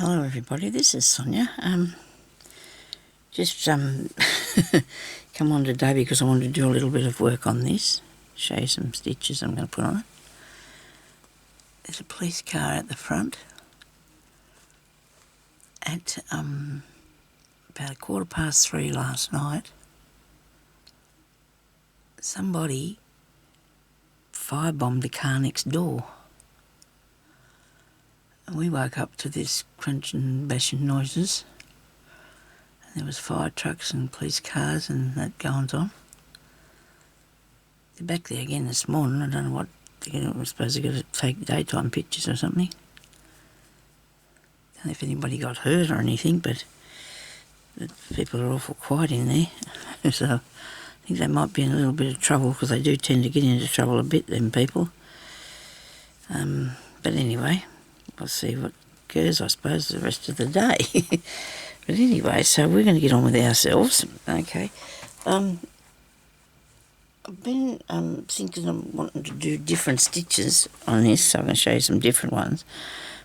Hello everybody, this is Sonya. Just come on today because I wanted to do a little bit of work on this. Show you some stitches I'm going to put on it. There's a police car at the front. At about 3:15 last night, somebody firebombed the car next door. And we woke up to this crunching, bashing noises. And there was fire trucks and police cars and that goings on. They're back there again this morning. I don't know what, I suppose they've got to take daytime pictures or something. I don't know if anybody got hurt or anything, but the people are awful quiet in there. So I think they might be in a little bit of trouble because they do tend to get into trouble a bit, them people. But anyway, we'll see what goes, I suppose, the rest of the day. But anyway, so we're going to get on with ourselves. Okay. I've been thinking of wanting to do different stitches on this, so I'm going to show you some different ones.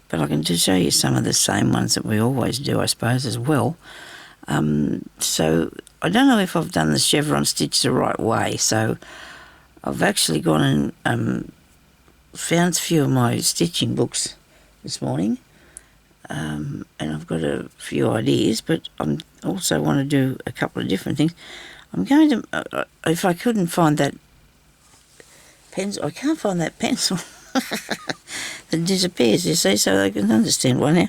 But I can just show you some of the same ones that we always do, I suppose, as well. So I don't know if I've done the Chevron Stitch the right way, so I've actually gone and found a few of my stitching books this morning, and I've got a few ideas, but I also want to do a couple of different things. I'm going to, if I couldn't find that pencil, I can't find that pencil that disappears, you see, so I can understand why now.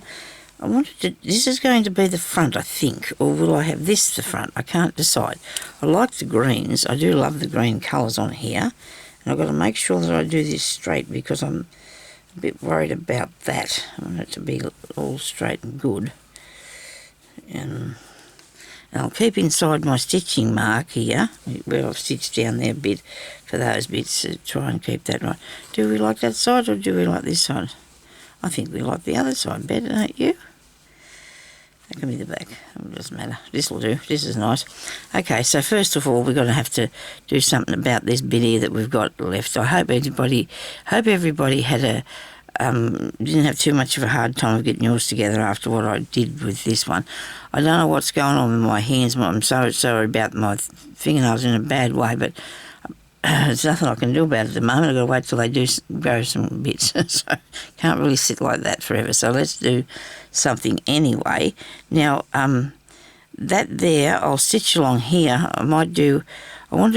I wanted to, this is going to be the front, I think, or will I have this the front? I can't decide. I like the greens, I do love the green colours on here, and I've got to make sure that I do this straight because I'm a bit worried about that. I want it to be all straight and good. And I'll keep inside my stitching mark here, where I've stitched down there a bit for those bits to try and keep that right. Do we like that side or do we like this side? I think we like the other side better, don't you? That can be the back. It doesn't matter. This will do. This is nice. Okay, so first of all, we're going to have to do something about this bit here that we've got left. I hope everybody had a didn't have too much of a hard time of getting yours together after what I did with this one. I don't know what's going on with my hands. I'm so sorry about my fingernails in a bad way, but there's nothing I can do about it at the moment. I've got to wait till they do grow some bits. So can't really sit like that forever. So let's do something anyway. Now, that there, I'll stitch along here. I want to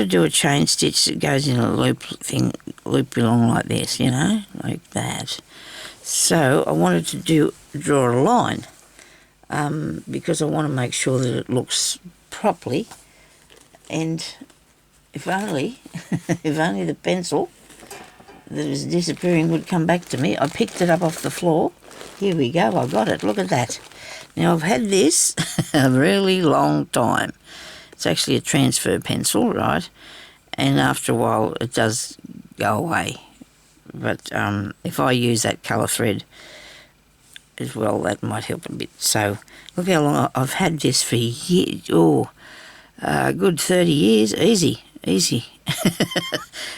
do a chain stitch that goes in a loop along like this, you know, like that. So I wanted to draw a line because I want to make sure that it looks properly, and if only the pencil that is disappearing would come back to me. I picked it up off the floor. Here we go, I got it, look at that. Now I've had this a really long time. It's actually a transfer pencil, right? And after a while it does go away. But if I use that colour thread as well, that might help a bit. So look how long I've had this for years. A good 30 years, easy.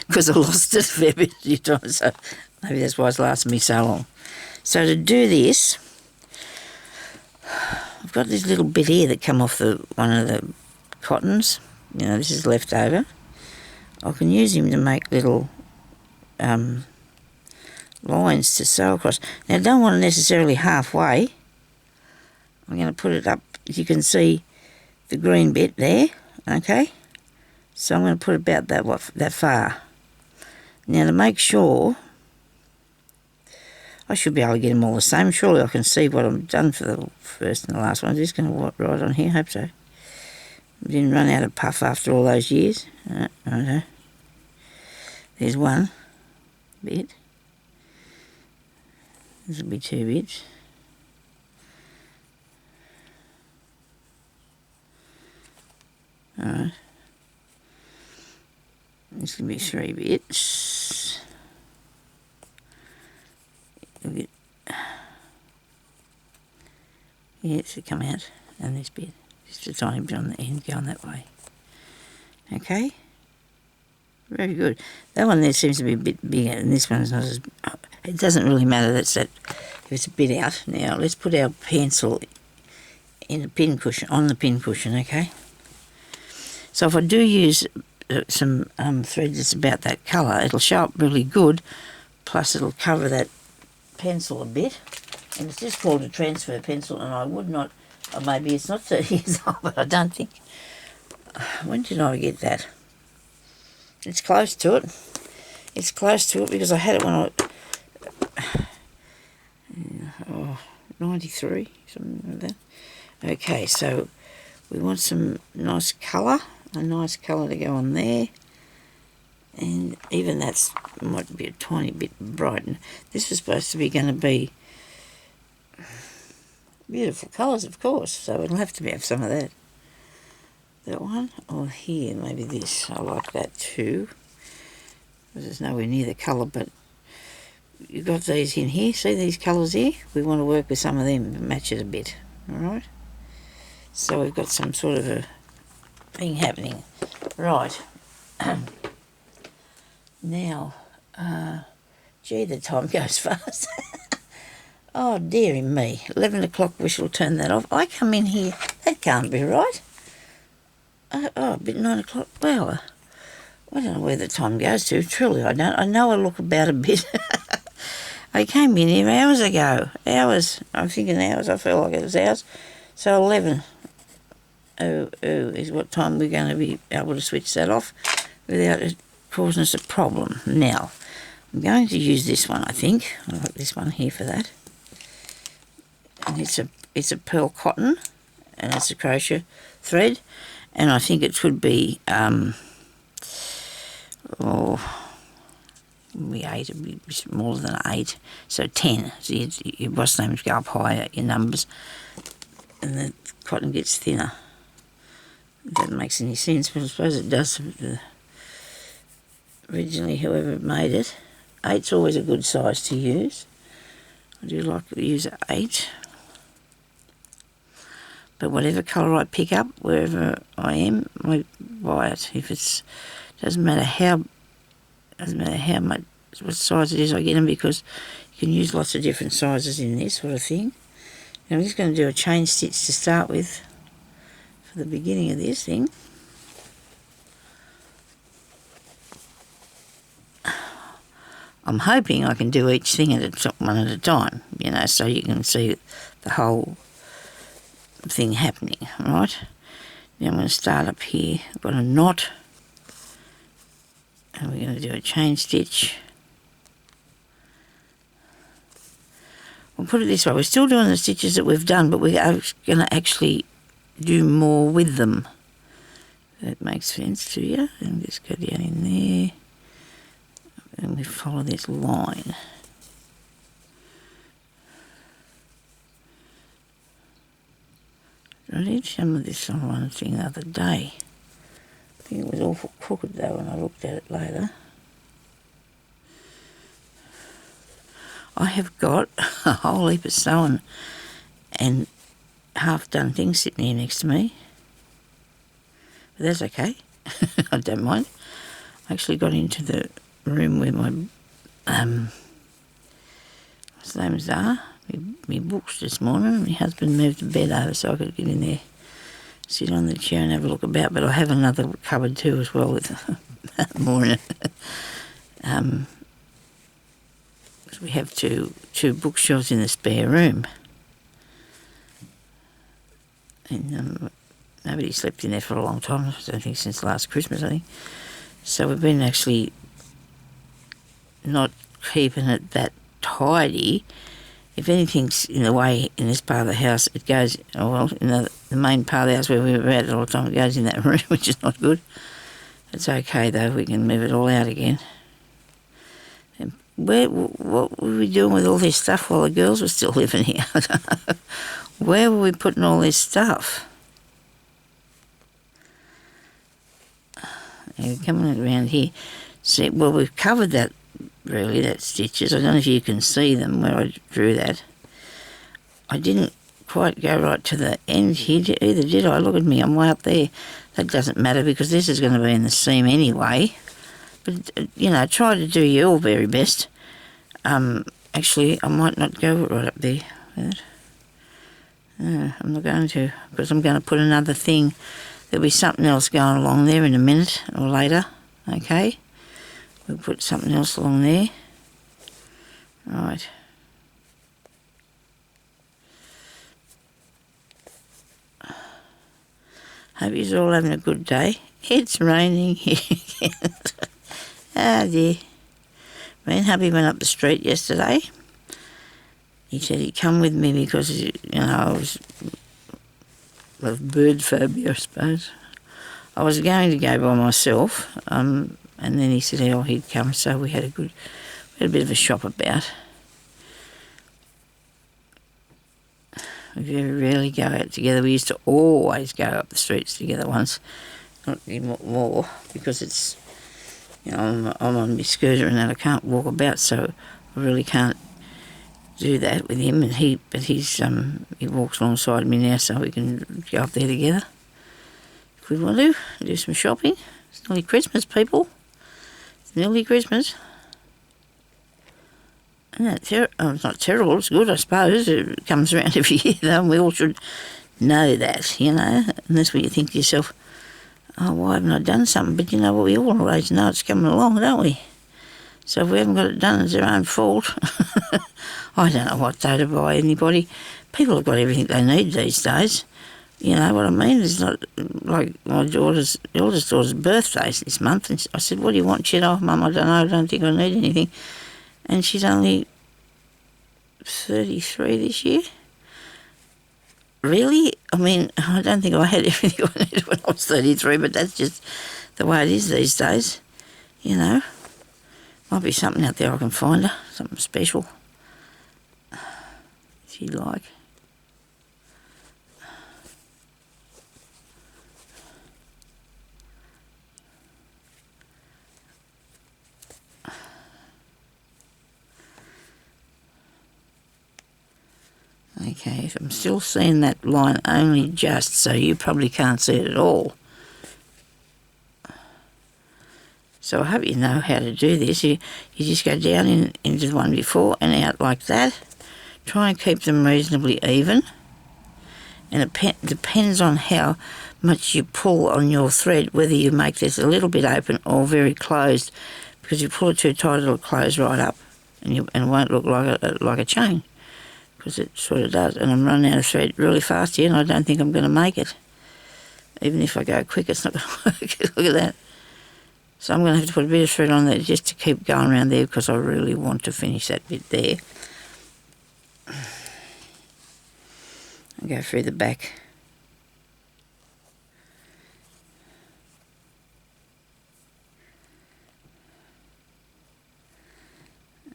Because I lost it a fair bit of time, so maybe that's why it's lasted me so long. So to do this, I've got this little bit here that come off one of the cottons. You know, this is left over. I can use him to make little lines to sew across. Now I don't want it necessarily halfway. I'm going to put it up, as you can see the green bit there, okay? So I'm going to put about that far. Now to make sure, I should be able to get them all the same. Surely I can see what I've done for the first and the last one. I'm just going to write on here, hope so. Didn't run out of puff after all those years. Righto. There's one bit. This will be 2 bits. Alright. This will be 3 bits. Yeah, it's to come out, and this bit. Just a tiny bit on the end going that way. Okay? Very good. That one there seems to be a bit bigger, and this one's not as... It doesn't really matter. That's that. There's a bit out. Now let's put our pencil in the pin cushion, on the pin cushion, okay? So if I do use some thread that's about that colour, it'll show up really good, plus it'll cover that pencil a bit. And it's just called a transfer pencil, and I would not, or maybe it's not 30 years old, but I don't think. When did I get that? It's close to it. It's close to it because I had it when I... 93, something like that. Okay, so we want some nice colour, a nice colour to go on there. And even that's might be a tiny bit bright. And this was supposed to be going to be beautiful colours, of course, so it'll have to have some of that. That one, or here, maybe this. I like that too. Because it's nowhere near the colour, but you've got these in here. See these colours here? We want to work with some of them and match it a bit. Alright? So we've got some sort of a thing happening. Right. Now, gee, the time goes fast. Oh, dearie me. 11 o'clock, we shall turn that off. I come in here. That can't be right. Oh, but 9 o'clock. Well, I don't know where the time goes to. Truly, I don't. I know I look about a bit. I came in here hours ago. Hours. I'm thinking hours. I feel like it was hours. So 11 is what time we're going to be able to switch that off without it causing us a problem. Now, I'm going to use this one, I think. I like this one here for that. And it's a pearl cotton, and it's a crochet thread, and I think it should be we 8, it'd be more than 8, so 10. So your boss names go up higher, your numbers, and the cotton gets thinner. If that makes any sense, but I suppose it does. Originally, whoever made it, 8's always a good size to use. I do like to use 8. But whatever colour I pick up, wherever I am, I buy it. If it's doesn't matter how much, what size it is, I get them, because you can use lots of different sizes in this sort of thing. And I'm just going to do a chain stitch to start with for the beginning of this thing. I'm hoping I can do each thing one at a time, so you can see the whole thing happening, right? Now I'm going to start up here. I've got a knot, and we're going to do a chain stitch. We'll put it this way, we're still doing the stitches that we've done, but we're going to actually do more with them. That makes sense to you? And just go down in there, and we follow this line. I did some of this on one thing the other day. I think it was awful crooked though when I looked at it later. I have got a whole heap of sewing and half-done things sitting here next to me. But that's okay. I don't mind. I actually got into the room where my what's the names are. Me books this morning. My husband moved the bed over so I could get in there, sit on the chair and have a look about. But I have another cupboard too as well with more in it. We have two bookshelves in the spare room. And nobody slept in there for a long time. I don't think since last Christmas, I think. So we've been actually not keeping it that tidy. If anything's in the way in this part of the house, it goes, in the main part of the house where we were at all the time, it goes in that room, which is not good. It's okay though, we can move it all out again. And what were we doing with all this stuff while the girls were still living here? I don't know. Where were we putting all this stuff? And coming around here, see, well, we've covered that. Really, that stitches. I don't know if you can see them where I drew that. I didn't quite go right to the end here either, did I? Look at me, I'm way up there. That doesn't matter because this is going to be in the seam anyway. But, try to do your very best. actually, I might not go right up there with it. No, I'm not going to, because I'm going to put another thing. There'll be something else going along there in a minute or later, okay? We'll put something else along there. Right. Hope you're all having a good day. It's raining here. Ah, dear. Me and hubby went up the street yesterday. He said he'd come with me because, I was of bird phobia, I suppose. I was going to go by myself, and then he said, he'd come, so we had a bit of a shop about. We very rarely go out together. We used to always go up the streets together once, not anymore, because it's, I'm on my scooter and that I can't walk about, so I really can't do that with him. And he walks alongside me now, so we can go up there together if we want to do some shopping. It's nearly Christmas, people. It's nearly Christmas. And it's not terrible, it's good, I suppose. It comes around every year, though, and we all should know that, and that's what you think to yourself, why haven't I done something? But what, we always know it's coming along, don't we? So if we haven't got it done, it's their own fault. I don't know what day to buy anybody. People have got everything they need these days. You know what I mean? It's not like my eldest daughter's birthday's this month, and I said, what do you want? She said, Mum, I don't know, I don't think I need anything. And she's only 33 this year. Really? I mean, I don't think I had everything I needed when I was 33, but that's just the way it is these days, Might be something out there I can find her, something special she'd like. Okay, if I'm still seeing that line only just, so you probably can't see it at all. So I hope you know how to do this. You just go down into the one before and out like that. Try and keep them reasonably even. And it depends on how much you pull on your thread, whether you make this a little bit open or very closed. Because if you pull it too tight, it'll close right up and it won't look like a chain. Because it sort of does. And I'm running out of thread really fast here and I don't think I'm going to make it. Even if I go quick, it's not going to work. Look at that. So I'm going to have to put a bit of thread on there just to keep going around there because I really want to finish that bit there. I'll go through the back.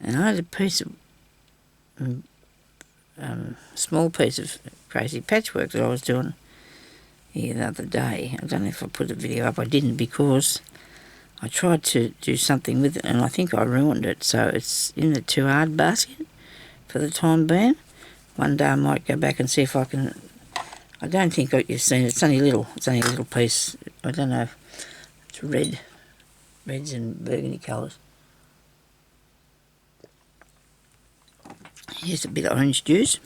And I had a piece of small piece of crazy patchwork that I was doing here the other day. I don't know if I put the video up. I didn't because I tried to do something with it and I think I ruined it. So it's in the too hard basket for the time being. One day I might go back and see if I can. I don't think you've seen it. It's only a little piece. I don't know. It's reds and burgundy colours. Here's a bit of orange juice.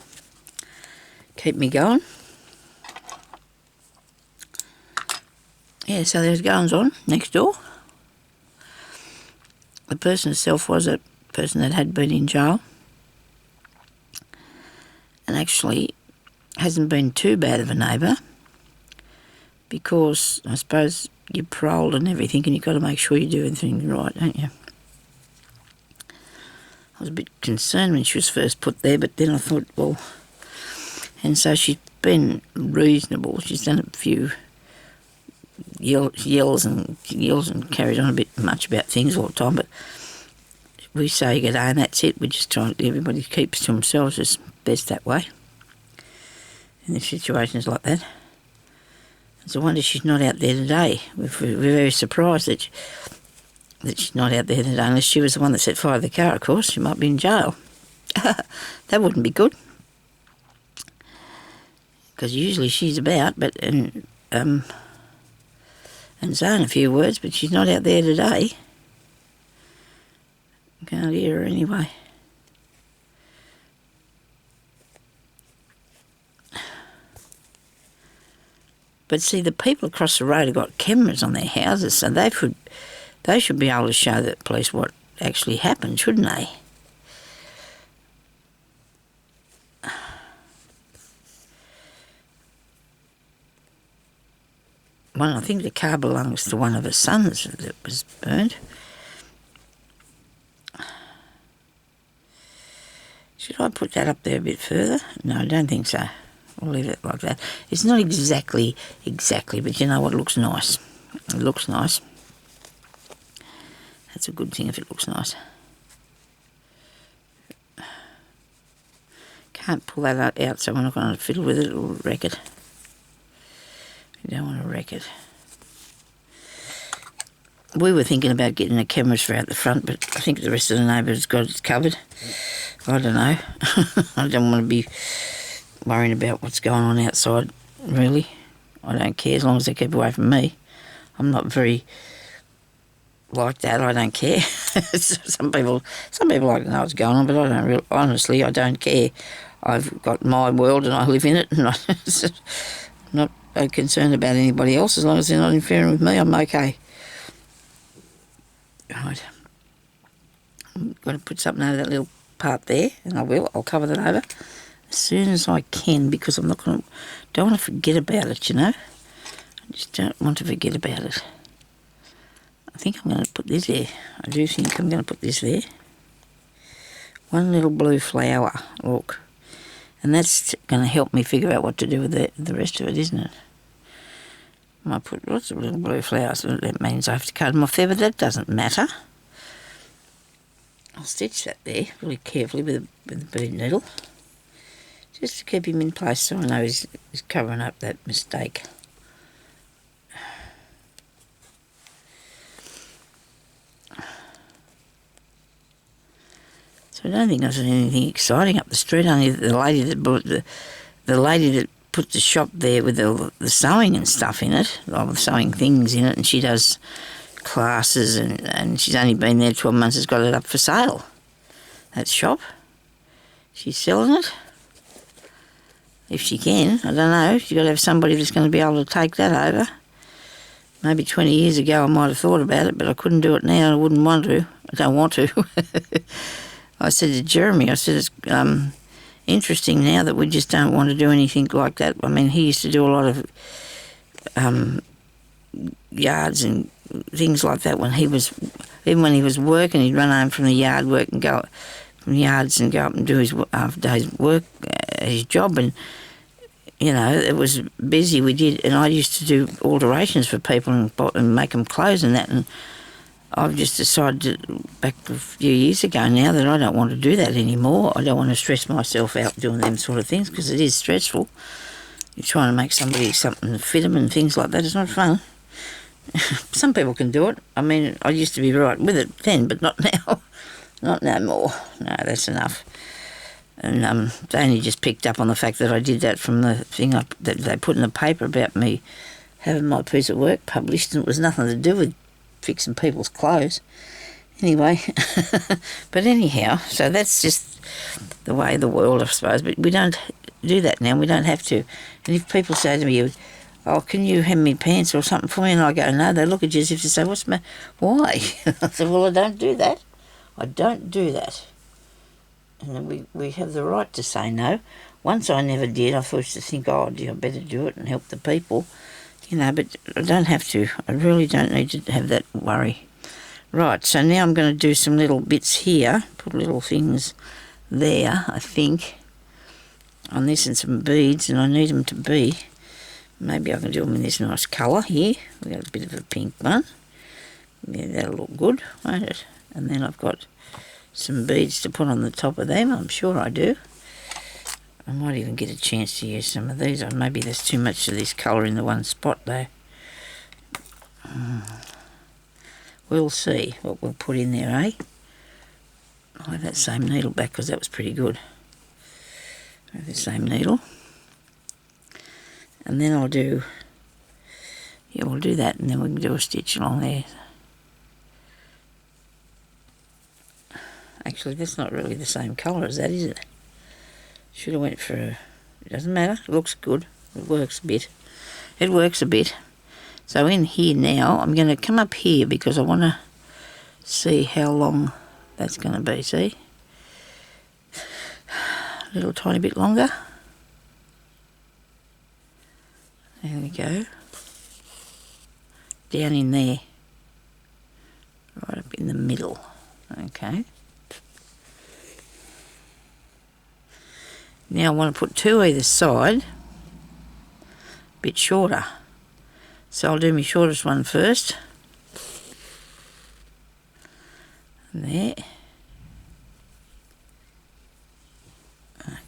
Keep me going. Yeah, so there's goings on next door. The person herself was a person that had been in jail and actually hasn't been too bad of a neighbour because I suppose you're paroled and everything and you've got to make sure you do everything right, don't you? I was a bit concerned when she was first put there, but then I thought, well, and so she's been reasonable. She's done a few yells and carries on a bit much about things all the time, but we say good day and that's it. We just try everybody keeps to themselves. It's best that way in situations like that. It's a wonder she's not out there today. We're very surprised that she's not out there today, unless she was the one that set fire to the car, of course. She might be in jail. That wouldn't be good. Because usually she's about, but and saying a few words, but she's not out there today. Can't hear her anyway. But see, the people across the road have got cameras on their houses, so they should be able to show the police what actually happened, shouldn't they? Well, I think the car belongs to one of the sons that was burned. Should I put that up there a bit further? No, I don't think so. We'll leave it like that. It's not exactly, but you know what? It looks nice. It looks nice. That's a good thing if it looks nice. Can't pull that out, so we're not going to fiddle with it. It'll wreck it. You don't want to wreck it. We were thinking about getting the cameras for out the front, but I think the rest of the neighbours got it covered. I don't know. I don't want to be worrying about what's going on outside, really. I don't care as long as they keep away from me. I'm not very like that. I don't care. Some people like to know what's going on, but I don't really. Honestly, I don't care. I've got my world and I live in it, and I'm not concerned about anybody else. As long as they're not interfering with me, I'm okay. Right. I'm going to put something over that little part there, and I will. I'll cover that over as soon as I can, because I'm not going to. Don't want to forget about it, you know. I just don't want to forget about it. I think I'm going to put this there. I do think I'm going to put this there. One little blue flower, look. And that's going to help me figure out what to do with the rest of it, isn't it? I might put lots of little blue flowers. That means I have to cut them off there, but that doesn't matter. I'll stitch that there really carefully with the bead needle, just to keep him in place so I know he's covering up that mistake. So I don't think there's anything exciting up the street. Only the lady that put the shop there with the sewing and stuff in it, all the sewing things in it, and she does classes, and she's only been there 12 months, has got it up for sale, that shop. She's selling it. If she can, I don't know. She's got to have somebody that's going to be able to take that over. Maybe 20 years ago I might have thought about it, but I couldn't do it now. I wouldn't want to. I don't want to. I said to Jeremy, I said, it's interesting now that we just don't want to do anything like that. I mean, he used to do a lot of yards and things like that even when he was working, he'd run home from the yard work and go from yards and go up and do his half day's work, his job, and you know, it was busy. We did, and I used to do alterations for people and make them clothes and that, and I've just decided back a few years ago now that I don't want to do that anymore. I don't want to stress myself out doing them sort of things, because it is stressful. You're trying to make somebody something to fit them and things like that. It's not fun. Some people can do it. I mean, I used to be right with it then, but not now. Not no more. No, that's enough. And they only just picked up on the fact that I did that from the thing that they put in the paper about me having my piece of work published, and it was nothing to do with fixing people's clothes. Anyway, but anyhow, so that's just the way of the world, I suppose. But we don't do that now. We don't have to. And if people say to me, "Oh, can you hem me pants or something for me?" and I go, "No," they look at you as if to say, "What's the matter? Why?" I said, "Well, I don't do that. I don't do that." And then we have the right to say no. Once I never did. I used to think, "Oh, dear, I better do it and help the people." You know, but I don't have to. I really don't need to have that worry. Right, so now I'm going to do some little bits here. Put little things there, I think, on this, and some beads, and I need them to be, maybe I can do them in this nice colour here. We've got a bit of a pink one. Yeah, that'll look good, won't it? And then I've got some beads to put on the top of them. I'm sure I do. I might even get a chance to use some of these. Or maybe there's too much of this colour in the one spot though. We'll see what we'll put in there, eh? I'll have that same needle back because that was pretty good. I have the same needle. And then I'll do, yeah, we'll do that, and then we can do a stitch along there. Actually, that's not really the same colour as that, is it? Should have went for a, it doesn't matter, it looks good, it works a bit. it works a bit. So in here now, I'm going to come up here because I want to see how long that's going to be, see? A little tiny bit longer. There we go. Down in there. Right up in the middle. Okay. Now I want to put two either side, a bit shorter. So I'll do my shortest one first. And there.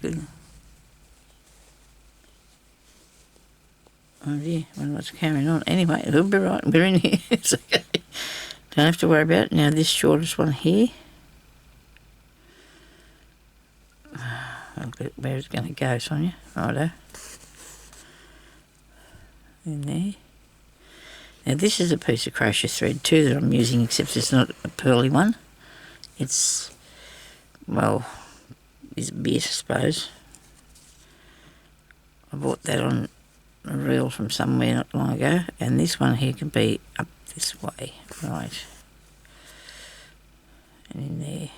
Good. Oh dear, I wonder what's carrying on. Anyway, it'll be right, we're in here. It's okay. Don't have to worry about it. Now this shortest one here. Where it's going to go, Sonia. Righto. In there. Now this is a piece of crochet thread too that I'm using, except it's not a pearly one. It's, well, it's a bit, I suppose. I bought that on a reel from somewhere not long ago, and this one here can be up this way, right, and in there.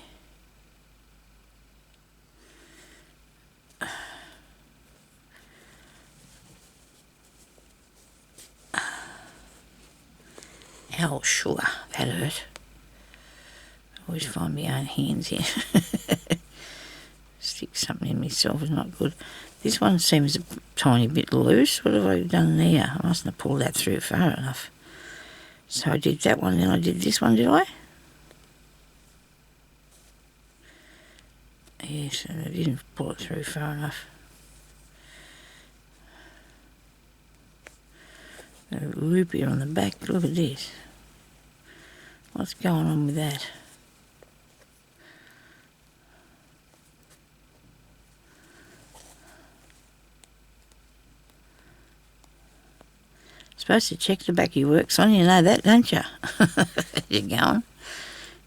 Ow, sugar, that hurt. I always find my own hands here. Stick something in myself is not good. This one seems a tiny bit loose. What have I done there? I mustn't have pulled that through far enough. So I did that one, then I did this one, did I? Yes, and I didn't pull it through far enough. A loop here on the back. Look at this. What's going on with that? Supposed to check the back of your work, Sonia, you know that, don't you? You're going.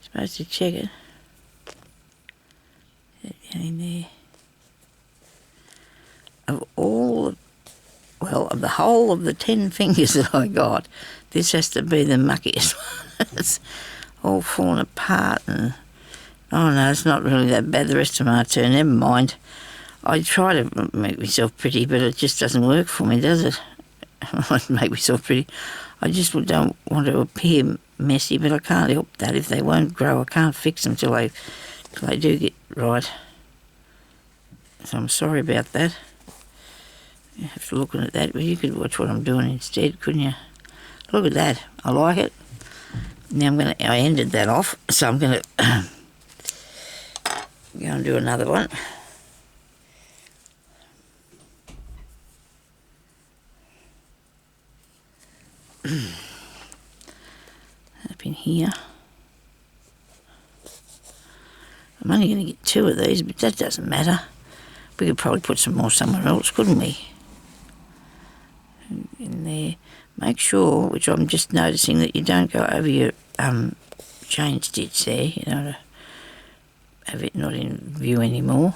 Supposed to check it. Down in there. Of all, well, of the whole of the 10 fingers that I got, this has to be the muckiest one. It's all fallen apart and, oh no, it's not really that bad. The rest of them are too. Never mind. I try to make myself pretty, but it just doesn't work for me, does it? I make myself pretty. I just don't want to appear messy, but I can't help that. If they won't grow, I can't fix them till they do get right. So I'm sorry about that. You have to look at that, but you could watch what I'm doing instead, couldn't you? Look at that. I like it. Now I ended that off, so I'm going to go and do another one. Up in here. I'm only going to get 2 of these, but that doesn't matter. We could probably put some more somewhere else, couldn't we? In there. Make sure, which I'm just noticing, that you don't go over your chain stitch there, you know, to have it not in view anymore.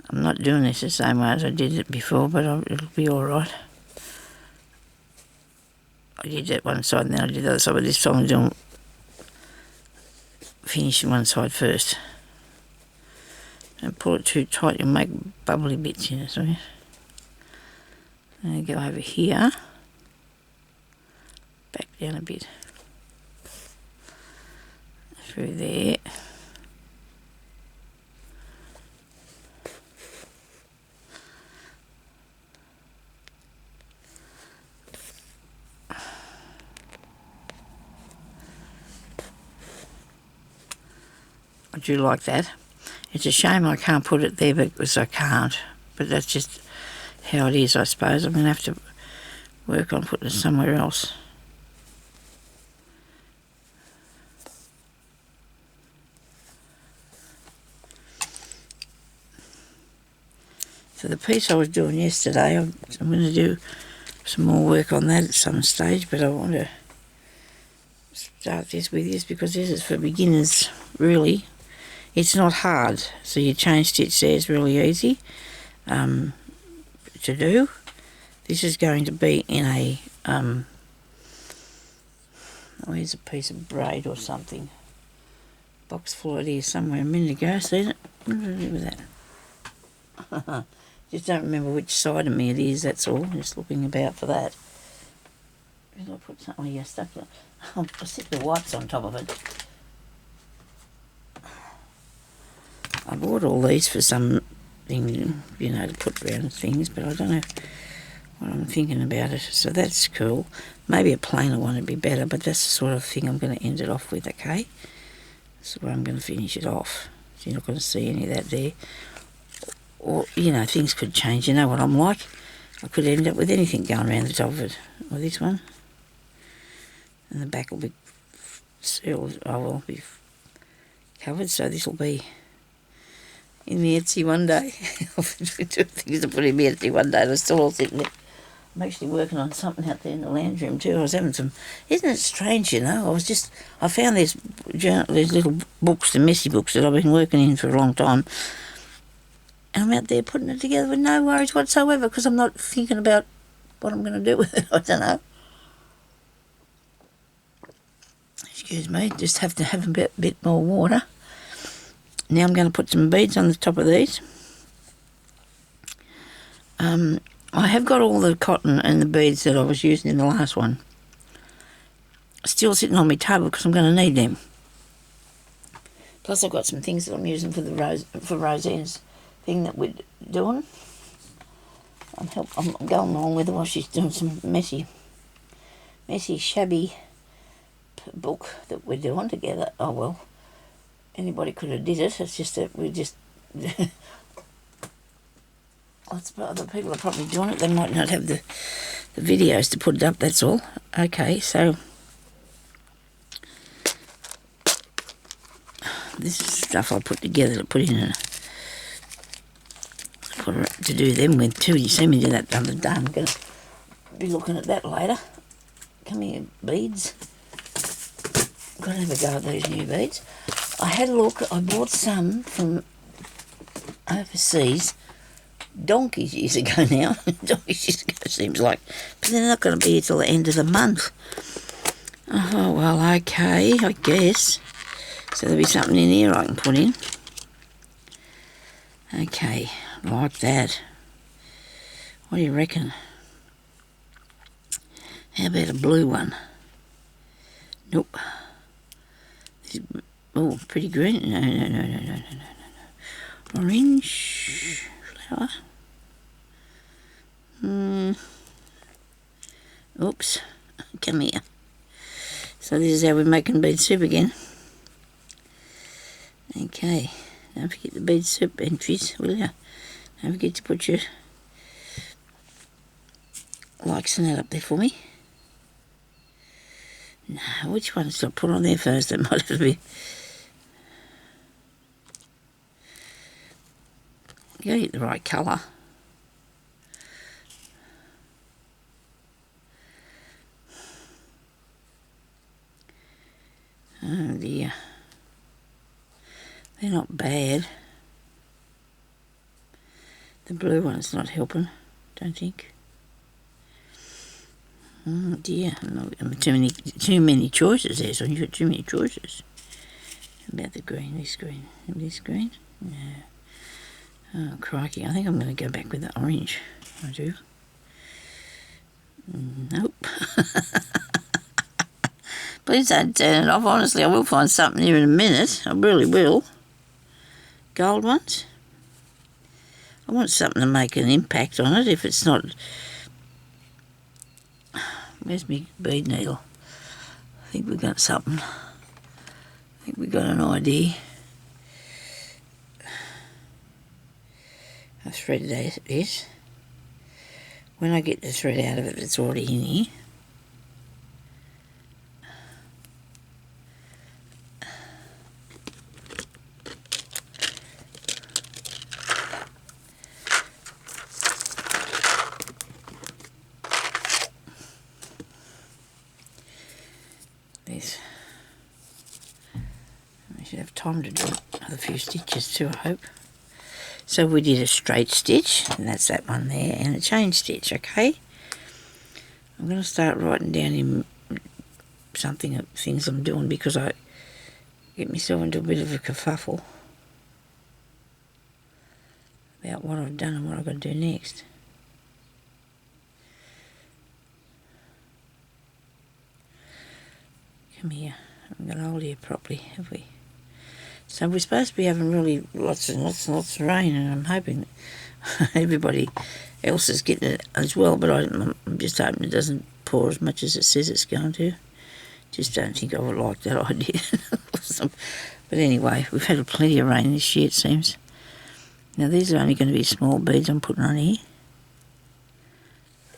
I'm not doing this the same way as I did it before, but it'll be alright. I did that one side and then I did the other side, but this time I'm doing finishing one side first. Don't pull it too tight, you'll make bubbly bits in it, so and go over here, back down a bit, through there. I do like that. It's a shame I can't put it there because I can't, but that's just how it is, I suppose. I'm going to have to work on putting it somewhere else. So the piece I was doing yesterday, I'm going to do some more work on that at some stage, but I want to start this with this because this is for beginners, really. It's not hard, so your chain stitch there is really easy to do. This is going to be in a, where's a piece of braid or something? Box full of it here somewhere a minute ago, see it? What did I do with that? Just don't remember which side of me it is, that's all. Just looking about for that. Did I put something? Oh, yeah, stuck it. I'll stick the wipes on top of it. I bought all these for something, you know, to put around things, but I don't know what I'm thinking about it. So that's cool. Maybe a plainer one would be better, but that's the sort of thing I'm going to end it off with, okay? That's where I'm going to finish it off. So you're not going to see any of that there. Or, you know, things could change. You know what I'm like. I could end up with anything going around the top of it. Or this one. And the back will be sealed. I will be covered, so this will be in the Etsy one day. I'll do things to put in the Etsy one day. They're still all sitting there. I'm actually working on something out there in the lounge room too. I was having some... Isn't it strange, you know? I found these little books, the messy books that I've been working in for a long time. And I'm out there putting it together with no worries whatsoever because I'm not thinking about what I'm going to do with it. I don't know. Excuse me, just have to have a bit more water. Now I'm going to put some beads on the top of these. I have got all the cotton and the beads that I was using in the last one still sitting on my table because I'm going to need them. Plus I've got some things that I'm using for Roseanne's thing that we're doing. I'm going along with her while she's doing some messy, shabby book that we're doing together. Oh well, anybody could have did it. It's just that we just... Other people are probably doing it. They might not have the videos to put it up, that's all. Okay, so this is stuff I put together to put in to do them with too. You see me do that the other day. I'm going to be looking at that later. Come here, beads. I'm going to have a go at these new beads. I had a look. I bought some from overseas. Donkeys years ago now. Donkeys years ago seems like. But they're not going to be here till the end of the month. Oh, well, okay, I guess. So there'll be something in here I can put in. Okay, like that. What do you reckon? How about a blue one? Nope. Oh, pretty green. No. Orange flower. Oops. Come here. So this is how we're making bead soup again. Okay. Don't forget the bead soup entries, will you? Don't forget to put your likes and that up there for me. No, which one should I put on there first? That might have to be... You gotta get the right colour. Oh dear. They're not bad. The blue one's not helping, don't think. Oh dear, too many choices there, so you've got too many choices. How about the green, this green, and this green? No. Oh crikey, I think I'm going to go back with the orange. I do. Nope. Please don't turn it off. Honestly, I will find something here in a minute. I really will. Gold ones. I want something to make an impact on it if it's not... Where's my bead needle? I think we've got something. I think we've got an idea. A thread that is. When I get the thread out of it, it's already in here. I should have time to do it. I a few stitches too, I hope. So we did a straight stitch, and that's that one there, and a chain stitch, okay? I'm going to start writing down in something, things I'm doing, because I get myself into a bit of a kerfuffle about what I've done and what I've got to do next. Come here. I haven't got hold of you properly, have we? So we're supposed to be having really lots and lots and lots of rain, and I'm hoping that everybody else is getting it as well, but I'm just hoping it doesn't pour as much as it says it's going to. Just don't think I would like that idea. But anyway, we've had plenty of rain this year, it seems. Now these are only going to be small beads I'm putting on here,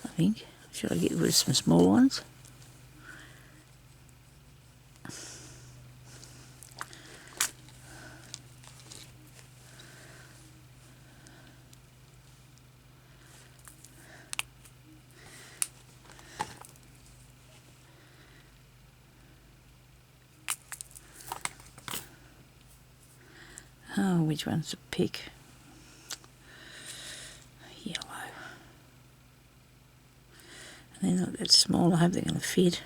I think. Should I get rid of some small ones? Oh, which one's to pick? Yellow. And they're not that small, I hope they're going to fit.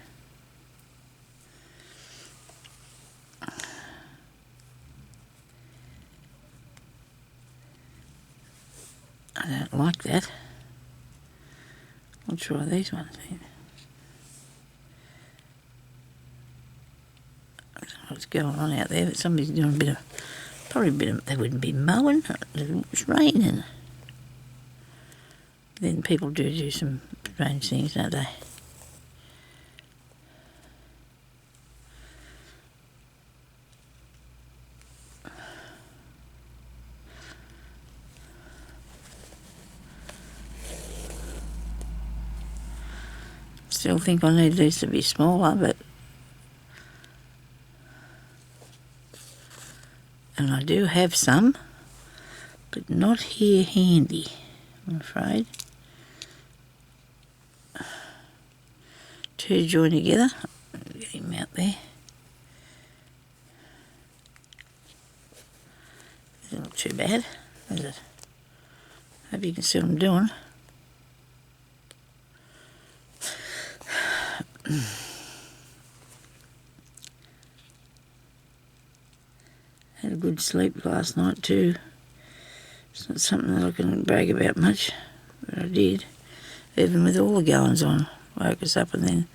I don't like that. I'll try these ones then. I don't know what's going on out there, but somebody's doing a bit of, probably a bit of, they wouldn't be mowing, it's raining. Then people do some strange things, don't they? Still think I need these to be smaller, but and I do have some, but not here handy, I'm afraid. Two join together. Get him out there. It's not too bad, is it? Hope you can see what I'm doing. Had a good sleep last night too. It's not something that I can brag about much, but I did. Even with all the goings on, woke us up and then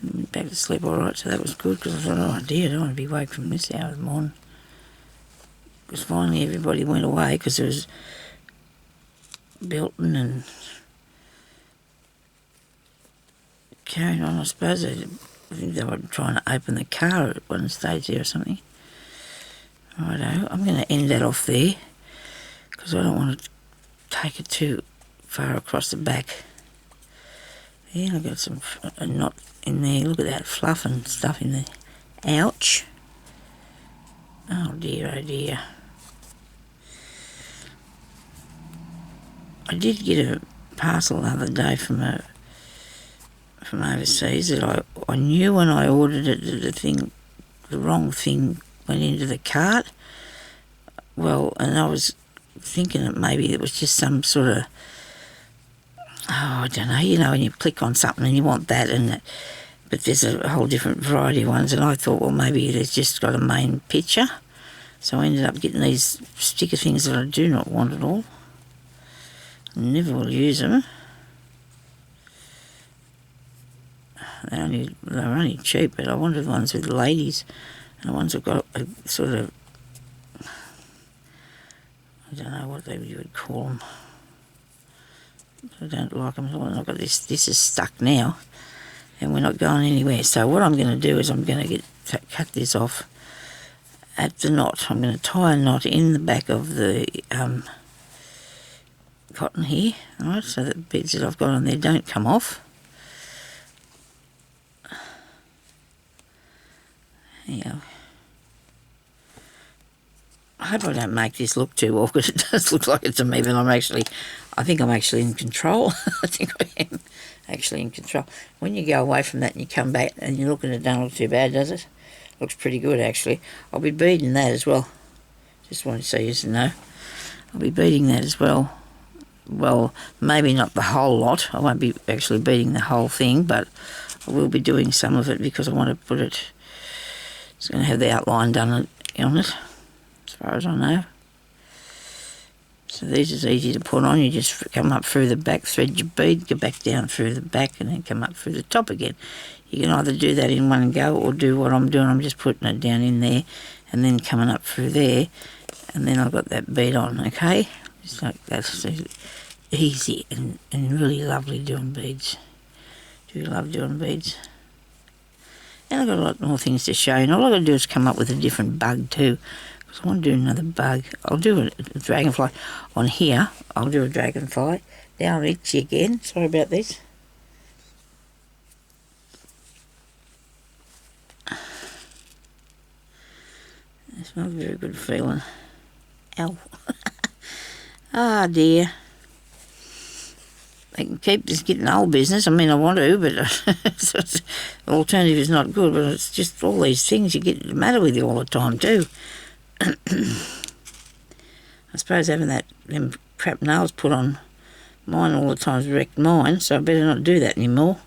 went back to sleep all right, so that was good, because I thought, oh dear, I don't want to be awake from this hour of the morning. Because finally everybody went away, because there was belting and carrying on. I suppose I think they were trying to open the car at one stage there or something. Righto, I'm going to end that off there, because I don't want to take it too far across the back. Yeah, I've got some a knot in there. Look at that fluff and stuff in there. Ouch. Oh dear, oh dear. I did get a parcel the other day from overseas that I knew when I ordered it that the wrong thing went into the cart. Well, and I was thinking that maybe it was just some sort of, I don't know, when you click on something and you want that, but there's a whole different variety of ones, and I thought, well, maybe it's just got a main picture. So I ended up getting these sticker things that I do not want at all. I never will use them. They're only cheap, but I wanted the ones with the ladies, and the ones that got a sort of, I don't know what you would call them. I don't like them at all. And I've got this is stuck now, and we're not going anywhere. So what I'm going to do is I'm going to cut this off at the knot. I'm going to tie a knot in the back of the cotton here, all right, so that the beads that I've got on there don't come off. There you go. I hope I don't make this look too awkward. It does look like it to me, but I think I'm actually in control. I think I am actually in control. When you go away from that and you come back and you look and it don't look too bad, does it? Looks pretty good, actually. I'll be beading that as well. Just wanted to see you to know. I'll be beading that as well. Well, maybe not the whole lot. I won't be actually beading the whole thing, but I will be doing some of it because I want to put it... It's going to have the outline done on it, as far as I know. So these is easy to put on. You just come up through the back, thread your bead, go back down through the back, and then come up through the top again. You can either do that in one go or do what I'm doing. I'm just putting it down in there and then coming up through there, and then I've got that bead on, okay? Just like that. So easy and really lovely doing beads. Do love doing beads. And I've got a lot more things to show you. And all I've got to do is come up with a different bug too. Because I want to do another bug. I'll do a dragonfly on here. I'll do a dragonfly. Now I'm itchy again. Sorry about this. It's not a very good feeling. Ow. Ah, dear. I can keep this getting old business. I mean, I want to, but the alternative is not good. But it's just all these things you get the matter with you all the time too. I suppose having them crap nails put on mine all the time's wrecked mine, so I better not do that anymore.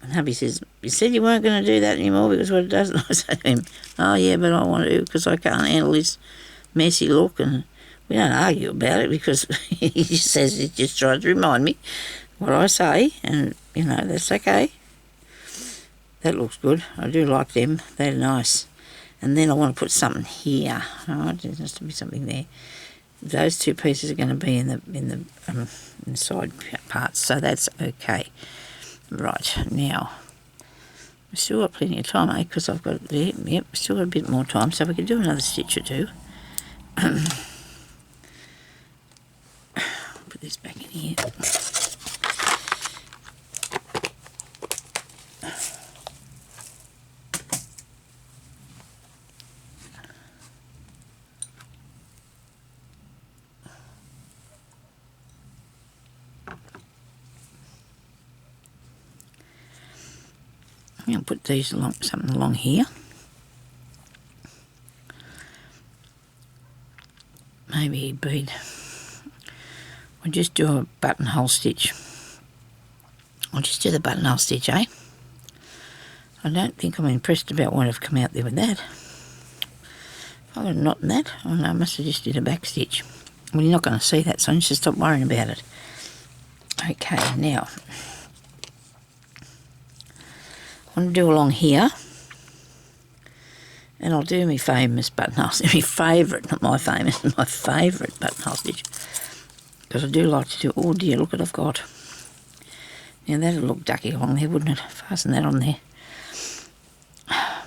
And hubby says, you said you weren't going to do that anymore because what it does. And I say to him, oh yeah, but I want to because I can't handle this messy look. And we don't argue about it because he just says, he just tries to remind me what I say, and you know, that's okay. That looks good. I do like them. They're nice. And then I want to put something here. Right, there has to be something there. Those two pieces are going to be in the side parts, so that's okay. Right, now we've still got plenty of time, eh? Because I've got it there. Yep, still got a bit more time, so we can do another stitch or two. Put this back in here. I'm going to put these along, something along here. Maybe a bead. We'll just do a buttonhole stitch. I'll just do the buttonhole stitch, eh? I don't think I'm impressed about what I've come out there with that. If I got a knot in that, oh no, I must have just did a back stitch. Well, you're not going to see that, so just stop worrying about it. Okay, now I want to do along here, and I'll do my famous buttonhole, my favourite, not my famous, my favourite buttonhole stitch, because I do like to do, oh dear, look what I've got. Now that'll look ducky along there, wouldn't it? Fasten that on there.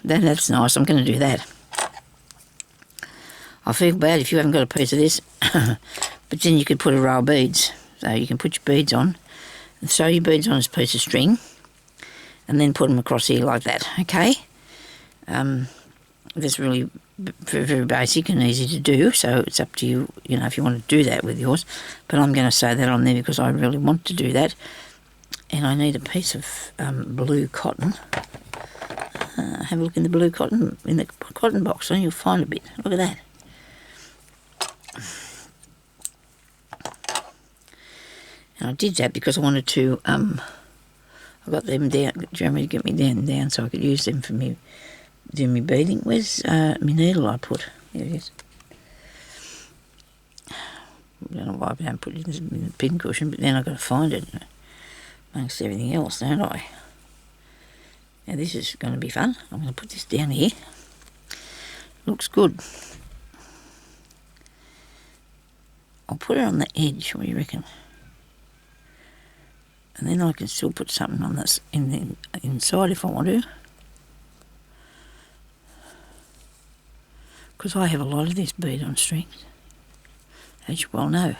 That's nice, I'm going to do that. I feel bad if you haven't got a piece of this, but then you could put a row of beads. So you can put your beads on, and sew your beads on this piece of string, and then put them across here like that, okay? That's really very, very basic and easy to do, so it's up to you, you know, if you want to do that with yours. But I'm going to sew that on there because I really want to do that. And I need a piece of blue cotton. Have a look in the blue cotton, in the cotton box, and you'll find a bit. Look at that. And I did that because I wanted to, I got them down, Jeremy to get me down so I could use them for me, do me beading. Where's my needle I put? Here it is. I don't know why I don't put it in the pin cushion, but then I've got to find it amongst everything else, don't I? Now this is going to be fun. I'm going to put this down here. Looks good. I'll put it on the edge, what do you reckon? And then I can still put something on this inside if I want to. Because I have a lot of this bead on strings, as you well know.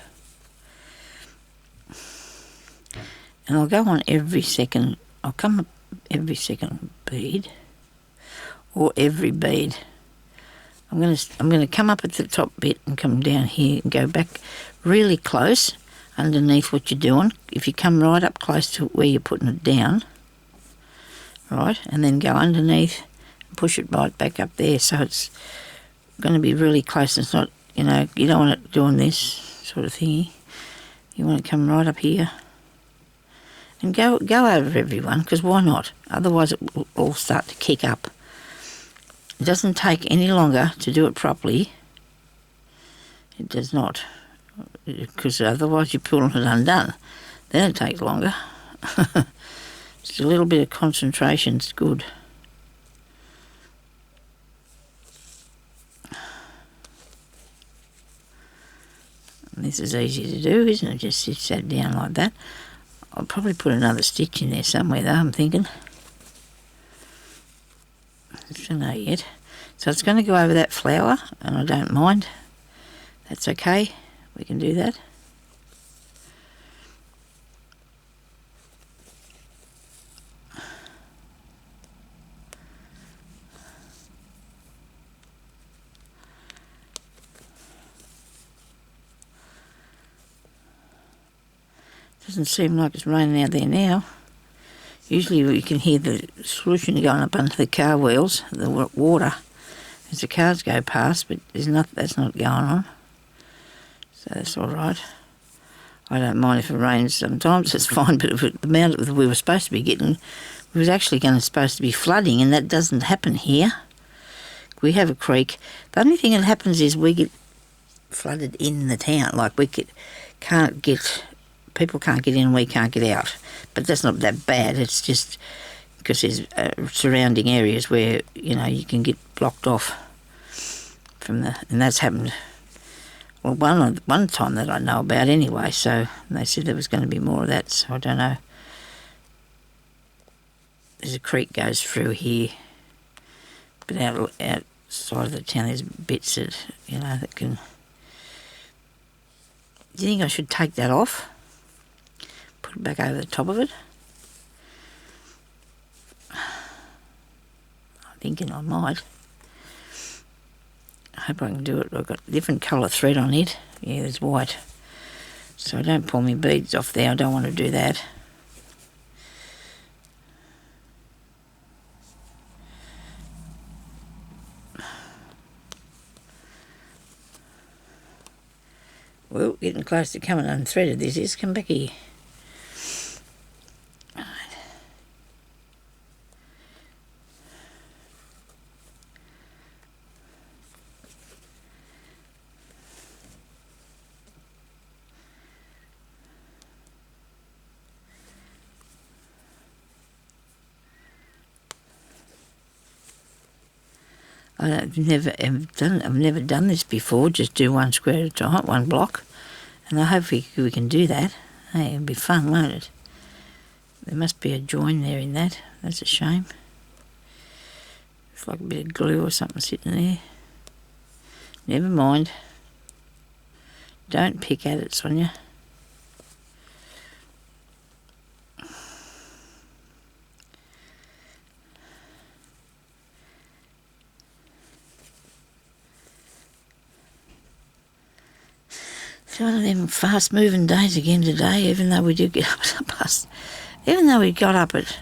And I'll go on every second, I'll come up every second bead, or every bead. I'm going to come up at the top bit and come down here and go back really close underneath what you're doing. If you come right up close to where you're putting it down, right, and then go underneath and push it right back up there so it's going to be really close. It's not, you know, you don't want it doing this sort of thingy. You want to come right up here and go over everyone, because why not? Otherwise it will all start to kick up. It doesn't take any longer to do it properly. It does not, because otherwise you're pulling it undone. Then it takes longer. Just a little bit of concentration's good. And this is easy to do, isn't it? Just stitch that down like that. I'll probably put another stitch in there somewhere though, I'm thinking. I don't know yet. So it's going to go over that flower, and I don't mind. That's okay. We can do that. Doesn't seem like it's raining out there now. Usually you can hear the solution going up under the car wheels, the water, as the cars go past, but that's not going on. So that's all right. I don't mind if it rains sometimes, it's fine, but if the amount that we were supposed to be getting, we was actually supposed to be flooding, and that doesn't happen here. We have a creek. The only thing that happens is we get flooded in the town, like people can't get in and we can't get out. But that's not that bad. It's just because there's surrounding areas where, you know, you can get blocked off and that's happened, well, one time that I know about anyway. So they said there was going to be more of that, so I don't know. There's a creek goes through here, but outside of the town there's bits that, you know, that can... Do you think I should take that off? Put it back over the top of it? I'm thinking I might. I hope I can do it. I've got different colour thread on it. Yeah, there's white. So I don't pull my beads off there. I don't want to do that. Well, getting close to coming unthreaded this is. Come back here. Right. I've never done this before, just do one square at a time, one block, and I hope we can do that. Hey, it'll be fun, won't it? There must be a join there in that. That's a shame. It's like a bit of glue or something sitting there. Never mind. Don't pick at it, Sonya. It's one of them fast-moving days again today, even though we did get up past... Even though we got up at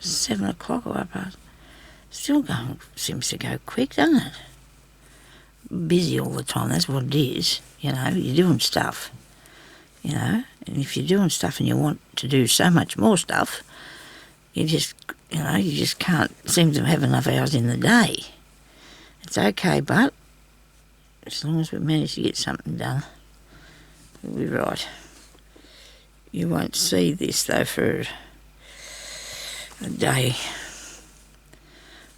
7 o'clock or up past... Still seems to go quick, doesn't it? Busy all the time, that's what it is. You know, you're doing stuff. You know, and if you're doing stuff and you want to do so much more stuff, you just can't seem to have enough hours in the day. It's okay, but... as long as we manage to get something done, we'll be right. You won't see this, though, for a day,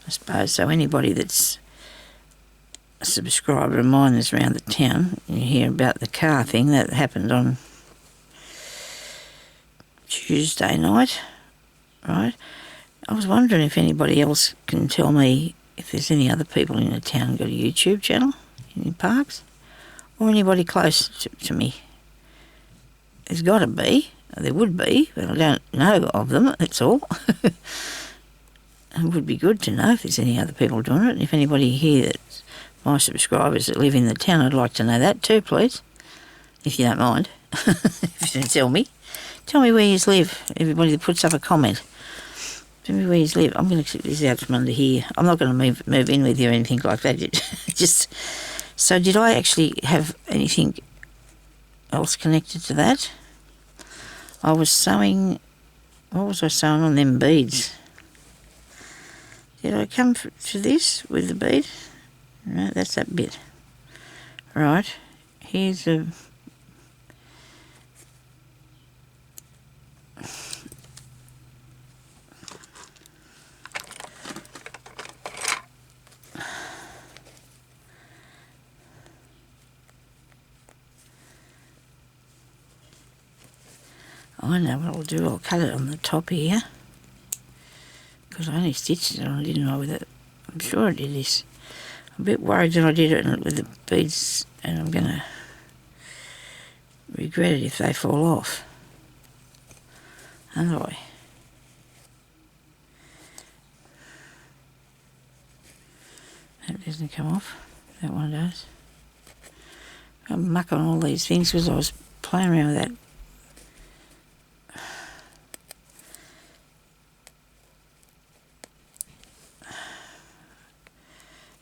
I suppose. So anybody that's a subscriber of mine that's around the town, you hear about the car thing that happened on Tuesday night, right? I was wondering if anybody else can tell me if there's any other people in the town got a YouTube channel. Any parks, or anybody close to me. There's got to be. There would be, but I don't know of them, that's all. It would be good to know if there's any other people doing it, and if anybody here that's my subscribers that live in the town, I'd like to know that too, please, if you don't mind. If you can tell me where you live, everybody that puts up a comment. Maybe where you live. I'm going to clip this out from under here. I'm not going to move in with you or anything like that. Just so, did I actually have anything else connected to that? I was sewing. What was I sewing on them beads? Did I come to this with the bead? No, that's that bit. Right. Here's a. I know what I'll do. I'll cut it on the top here. Because I only stitched it on, didn't I, with it? I'm sure I did this. I'm a bit worried that I did it with the beads, and I'm going to regret it if they fall off. Aren't I? That doesn't come off. That one does. I'm muck on all these things because I was playing around with that.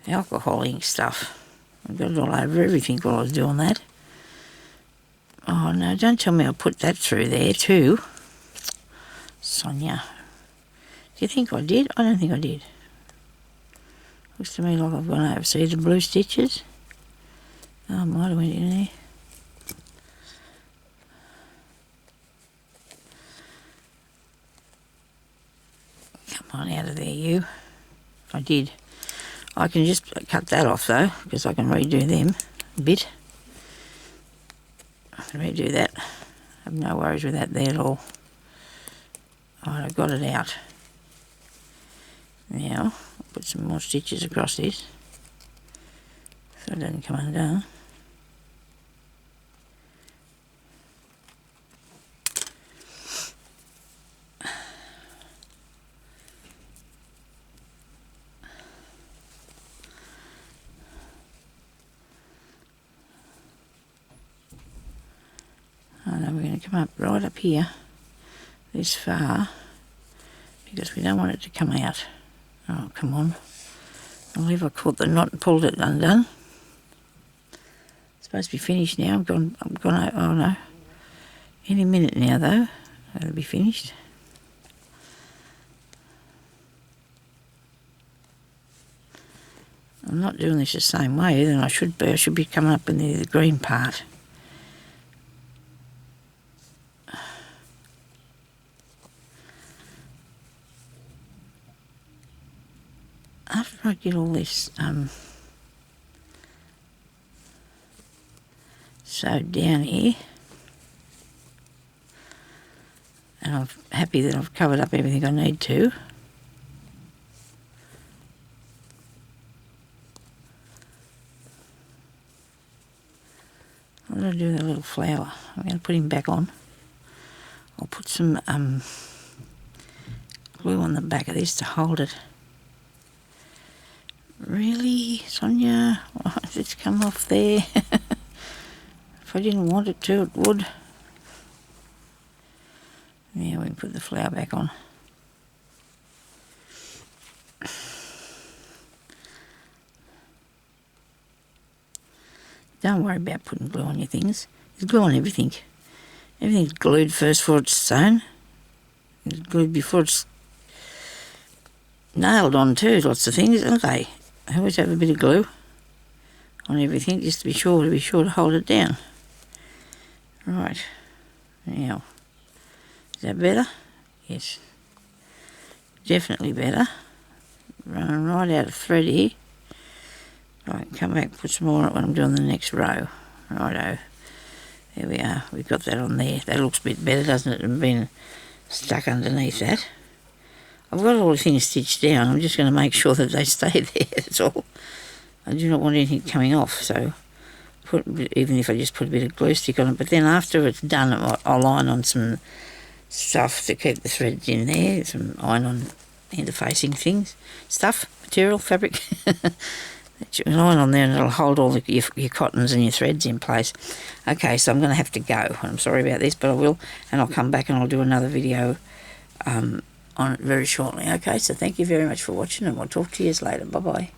Alcohol ink stuff. I got it all over everything while I was doing that. Oh no, don't tell me I put that through there too. Sonya. Do you think I did? I don't think I did. Looks to me like I've gone over. See the blue stitches? Oh, I might have went in there. Come on out of there, you. I did. I can just cut that off though, because I can redo them a bit. I can redo that. I have no worries with that there at all. Alright, I've got it out. Now, I'll put some more stitches across this so it doesn't come undone. And then we're going to come up right up here, this far, because we don't want it to come out. Oh, come on. I believe I caught the knot and pulled it undone. It's supposed to be finished now. I'm gone, oh no. Any minute now though, it'll be finished. I'm not doing this the same way than I should be. I should be coming up in the green part. After I get all this sewed down here, and I'm happy that I've covered up everything I need to, what do I do with that little flower? I'm going to put him back on. I'll put some glue on the back of this to hold it. Really, Sonya? Why did it come off there? If I didn't want it to, it would. Yeah, we can put the flower back on. Don't worry about putting glue on your things. There's glue on everything. Everything's glued first before it's sewn. It's glued before it's nailed on too, lots of things, aren't they? I always have a bit of glue on everything just to be sure to hold it down. Right. Now, is that better? Yes. Definitely better. Running right out of thread here. Right, come back and put some more on it when I'm doing the next row. Righto. There we are. We've got that on there. That looks a bit better, doesn't it, than being stuck underneath that. I've got all the things stitched down. I'm just going to make sure that they stay there, that's all. I do not want anything coming off, so even if I just put a bit of glue stick on it. But then after it's done, I'll line on some stuff to keep the threads in there, some iron-on interfacing things, material, fabric. That you can line on there and it'll hold all your cottons and your threads in place. Okay, so I'm going to have to go. I'm sorry about this, but I will, and I'll come back and I'll do another video on it very shortly. Okay, so thank you very much for watching, and we'll talk to you later. Bye-bye.